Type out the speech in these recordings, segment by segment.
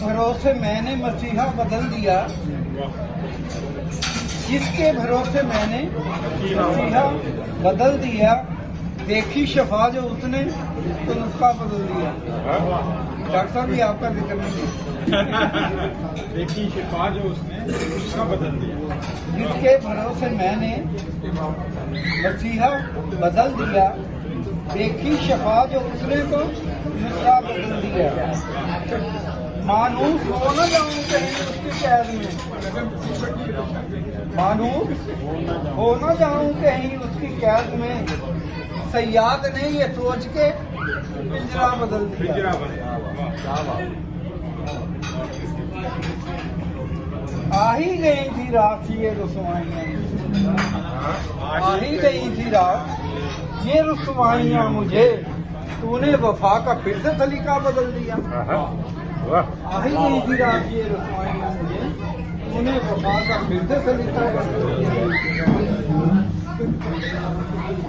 भरोसे मैंने मसीहा बदल दिया, जिसके भरोसे मैंने मसीहा बदल दिया, देखी शफा जो उसने तो नुस्खा बदल दिया। डॉक्टर साहब भी आपका जिक्र नहीं देखी शफा जो उसने नुस्खा बदल दिया। जिसके भरोसे मैंने मसीहा बदल दिया, देखी शफा जो उसने तो नुस्खा बदल दिया। मानूस हो न जाऊं कहीं उसकी कैद में, मानूस हो न जाऊं कहीं उसकी कैद में, सयाद ने ये सोच के पिंजरा बदल दिया। आ ही गई थी रात ये रुसवाइयाँ, आ ही गई थी रात ये रुसवाइयाँ मुझे, तूने वफा का फिर से सलीका बदल दिया। आ ही गई थी रात ये रुसवाइयाँ मुझे, तूने वफा का फिर से सलीका बदल दिया।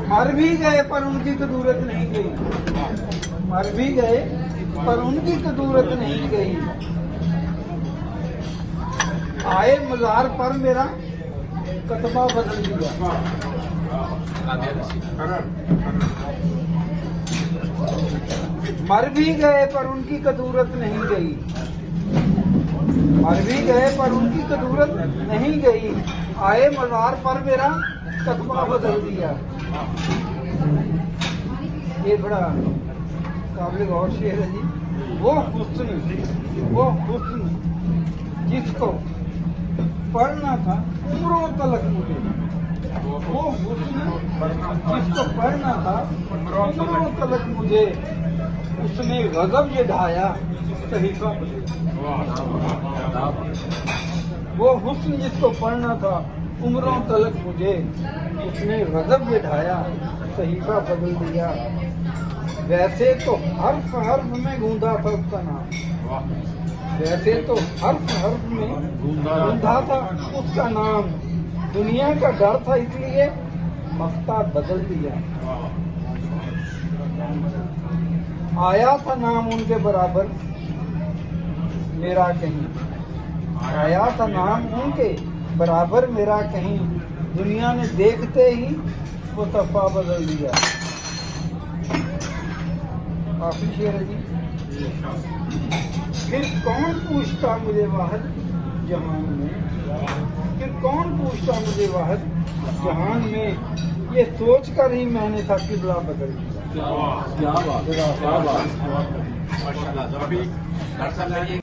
मर भी गए पर उनकी कदूरत नहीं गई, मर भी गए पर उनकी कदूरत नहीं गई। आए मजार पर मेरा कतबा बदल दिया। मर भी गए पर उनकी कदूरत नहीं गई, मर भी गए पर उनकी कदूरत नहीं गई। आए मजार पर मेरा कतबा बदल दिया। ये बड़ा काबिल गौर शेर है जी। वो हुस्न जिसको पढ़ना था उम्रों तलक मुझे, वो हुस्न जिसको पढ़ना था उम्रों तलक मुझे, उसने गजब ये ढाया सहीफा। वो हुस्न जिसको पढ़ना था उम्रों तलक मुझे, उसने गजब ये ढाया सहीफा बदल दिया। वैसे तो हर्फ हर्फ में गूंदा था उसका नाम, वैसे तो हर्फ में गूंदा था उसका नाम, दुनिया का डर था इसलिए मफ्ता बदल दिया। आया था नाम उनके बराबर मेरा कहीं, आया था नाम उनके बराबर मेरा कहीं, दुनिया ने देखते ही वो तफा बदल दिया। काफी शेर है जी। फिर कौन पूछता मुझे वाहिद जहान में, फिर कौन पूछता मुझे वाहिद जहान में, ये सोच कर ही मैंने था किबला बदल दिया। क्या बात, क्या बात, माशाल्लाह।